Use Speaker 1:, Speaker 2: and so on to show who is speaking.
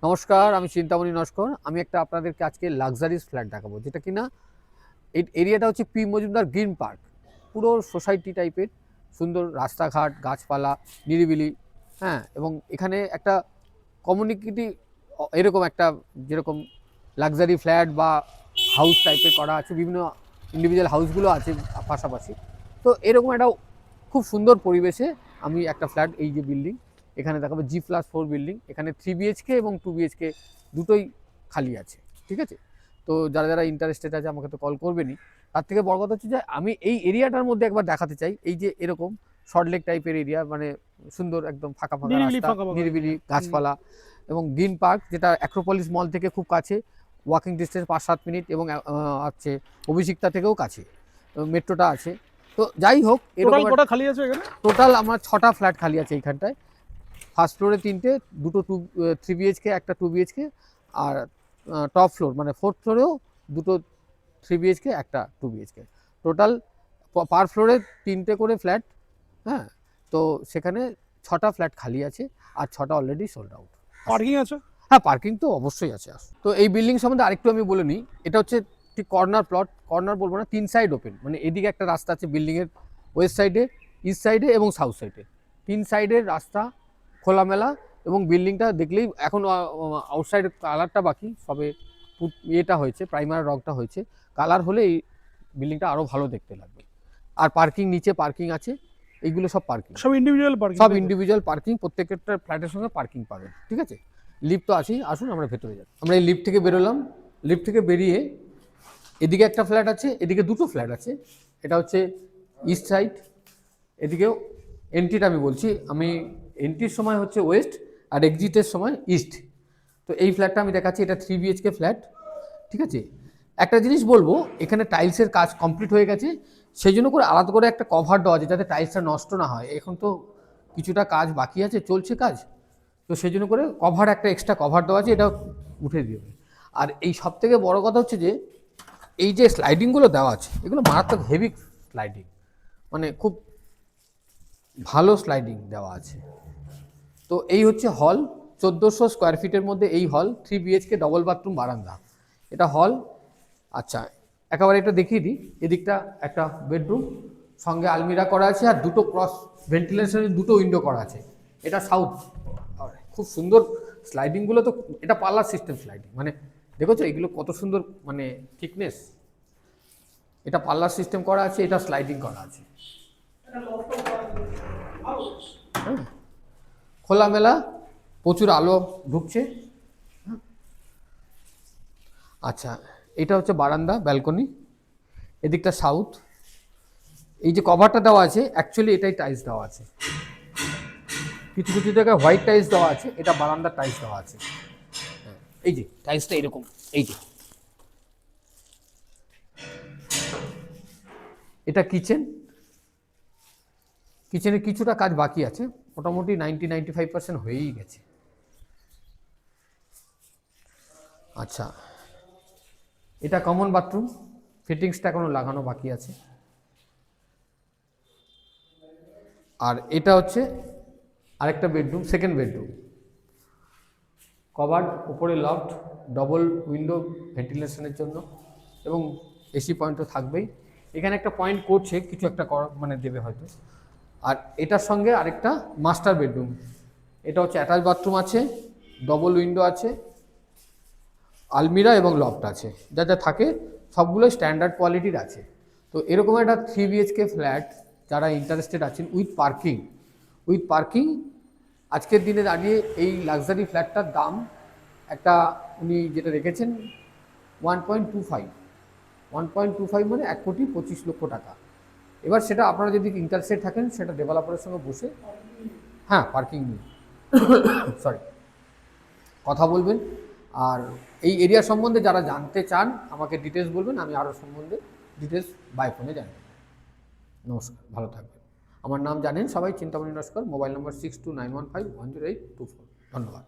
Speaker 1: নমস্কার, আমি চিন্তামণি নস্কর। আমি একটা আপনাদেরকে আজকে লাক্সারিস ফ্ল্যাট দেখাবো, যেটা কিনা এই এরিয়াটা হচ্ছে পি মজুমদার গ্রিন পার্ক। পুরো সোসাইটি টাইপের, সুন্দর রাস্তাঘাট, গাছপালা, নিরিবিলি। হ্যাঁ, এবং এখানে একটা কমিউনিটি এরকম একটা, যেরকম লাক্সারি ফ্ল্যাট বা হাউস টাইপের করা আছে, বিভিন্ন ইন্ডিভিজুয়াল হাউসগুলো আছে পাশাপাশি। তো এরকম একটা খুব সুন্দর পরিবেশে আমি একটা ফ্ল্যাট, এই যে বিল্ডিং এখানে দেখাবো, G+4 বিল্ডিং। এখানে 3 বিএইচকে এবং 2 বিএইচকে দুটোই খালি আছে, ঠিক আছে? তো যারা যারা ইন্টারেস্টেড আছে আমাকে তো কল করবেনই। তার থেকে বড় কথা হচ্ছে যে আমি এই এরিয়াটার মধ্যে একবার দেখাতে চাই। এই যে এরকম শর্টলেক টাইপের এরিয়া, মানে সুন্দর একদম ফাঁকা ফাঁকা রাস্তা, নিরিবিলি গাছপালা এবং গ্রিন পার্ক, যেটা অ্যাক্রোপলিস মল থেকে খুব কাছে, ওয়াকিং ডিস্টেন্স 5-7 মিনিট, এবং হচ্ছে অভিষিক্তা থেকেও কাছে, মেট্রোটা আছে। তো যাই হোক,
Speaker 2: এরকম কটা খালি আছে এখানে?
Speaker 1: টোটাল আমার 6টা ফ্ল্যাট খালি আছে এইখানটায়। ফার্স্ট ফ্লোরে 3টে, দুটো 3 বিএইচকে, একটা 2 বিএইচকে, আর টপ ফ্লোর মানে 4th ফ্লোরেও দুটো 3 বিএইচকে, একটা 2 বিএইচকে। টোটাল পার ফ্লোরে 3টে করে ফ্ল্যাট। হ্যাঁ, তো সেখানে 6টা ফ্ল্যাট খালি আছে, আর 6টা অলরেডি সোল্ড আউট।
Speaker 2: পার্কিং আছে?
Speaker 1: হ্যাঁ, পার্কিং তো অবশ্যই আছে। তো এই বিল্ডিং সম্বন্ধে আরেকটু আমি বলে নিই। এটা হচ্ছে ঠিক কর্নার প্লট, কর্নার বলবো না, 3 সাইড ওপেন। মানে এদিকে একটা রাস্তা আছে বিল্ডিংয়ের ওয়েস্ট সাইডে, ইস্ট সাইডে এবং সাউথ সাইডে, 3 সাইডের রাস্তা খোলামেলা। এবং বিল্ডিংটা দেখলেই এখন আউটসাইড কালারটা বাকি, সবে এটা হয়েছে, প্রাইমার রংটা হয়েছে। কালার হলে এই বিল্ডিংটা আরও ভালো দেখতে লাগবে। আর পার্কিং, নিচে পার্কিং আছে, এইগুলো সব পার্কিং,
Speaker 2: সব ইন্ডিভিজুয়াল পার্কিং।
Speaker 1: সব ইন্ডিভিজুয়াল পার্কিং, প্রত্যেকটা ফ্ল্যাটের সঙ্গে পার্কিং পাবেন, ঠিক আছে? লিফট তো আছেই, আসুন আমরা ভেতরে যাই। আমরা এই লিফট থেকে বেরোলাম। লিফট থেকে বেরিয়ে এদিকে একটা ফ্ল্যাট আছে, এদিকে দুটো ফ্ল্যাট আছে। এটা হচ্ছে ইস্ট সাইড, এদিকেও এন্ট্রিটা আমি বলছি, আমি এন্ট্রির সময় হচ্ছে ওয়েস্ট আর এক্সিটের সময় ইস্ট। তো এই ফ্ল্যাটটা আমি দেখাচ্ছি, এটা 3 বিএইচকে ফ্ল্যাট, ঠিক আছে? একটা জিনিস বলবো, এখানে টাইলসের কাজ কমপ্লিট হয়ে গেছে, সেই জন্য করে আলাদা করে একটা কভার দেওয়া আছে, যাতে টাইলসটা নষ্ট না হয়। এখন তো কিছুটা কাজ বাকি আছে, চলছে কাজ, তো সেই জন্য করে কভার, একটা এক্সট্রা কভার দেওয়া আছে, এটা উঠে দিবে। আর এই সব থেকে বড় কথা হচ্ছে যে এই যে স্লাইডিংগুলো দেওয়া আছে, এগুলো মারাত্মক হেভি স্লাইডিং, মানে খুব ভালো স্লাইডিং দেওয়া আছে। তো এই হচ্ছে হল, 1400 স্কোয়ার ফিটের মধ্যে এই হল, 3 বিএইচকে, ডবল বাথরুম, বারান্দা, এটা হল। আচ্ছা, একেবারে এটা দেখিয়ে দিই। এদিকটা একটা বেডরুম, সঙ্গে আলমিরা করা আছে, আর দুটো ক্রস ভেন্টিলেশনের দুটো উইন্ডো করা আছে। এটা সাউথ, খুব সুন্দর স্লাইডিংগুলো। তো এটা পার্লার সিস্টেম স্লাইডিং, মানে দেখেছো এগুলো কত সুন্দর, মানে থিকনেস। এটা পার্লার সিস্টেম করা আছে, এটা স্লাইডিং করা আছে। হ্যাঁ, খোলামেলা, প্রচুর আলো ঢুকছে। আচ্ছা, এটা হচ্ছে বারান্দা, ব্যালকনি, এদিকটা সাউথ। এই যে কভারটা দেওয়া আছে, অ্যাকচুয়ালি এটাই টাইলস দেওয়া আছে, কিছু কিছু জায়গায় হোয়াইট টাইলস দেওয়া আছে, এটা বারান্দার টাইলস দেওয়া আছে। এই যে টাইলসটা এরকম, এই যে এটা কিচেন, কিচেনের কিছুটা কাজ বাকি আছে, মোটামুটি 90-95% হয়েই গেছে। আচ্ছা, এটা কমন বাথরুম, ফিটিংসটা এখনো লাগানো বাকি আছে। আর এটা হচ্ছে আরেকটা বেডরুম, সেকেন্ড বেডরুম, কভার্ড, উপরে লফট, ডবল উইন্ডো ভেন্টিলেশনের জন্য, এবং এসি পয়েন্ট তো থাকবেই। এখানে একটা পয়েন্ট করছে, কিছু একটা মানে দেবে হয়তো। আর এটার সঙ্গে আরেকটা মাস্টার বেডরুম, এটা হচ্ছে অ্যাটাচ বাথরুম আছে, ডবল উইন্ডো আছে, আলমিরা এবং লফট আছে, যা যা থাকে সবগুলোই স্ট্যান্ডার্ড কোয়ালিটির আছে। তো এরকম একটা 3 বিএইচকে ফ্ল্যাট যারা ইন্টারেস্টেড আছেন, উইথ পার্কিং, আজকের দিনে দাঁড়িয়ে এই লাক্সারি ফ্ল্যাটটার দাম একটা উনি যেটা রেখেছেন 1.25 মানে 1,25,00,000 টাকা। এবার সেটা আপনারা যদি ইন্টারেস্টেড থাকেন, সেটা ডেভেলপারের সঙ্গে বসে, হ্যাঁ পার্কিং নিয়ে সরি কথা বলবেন। আর এই এরিয়া সম্বন্ধে যারা জানতে চান আমাকে ডিটেলস বলবেন, আমি আরও সম্বন্ধে ডিটেলস বাই ফোনে জানাবো। নমস্কার, ভালো থাকবেন। আমার নাম জানেন সবাই, চিন্তামণি নস্কর। মোবাইল নম্বর 6291510824। ধন্যবাদ।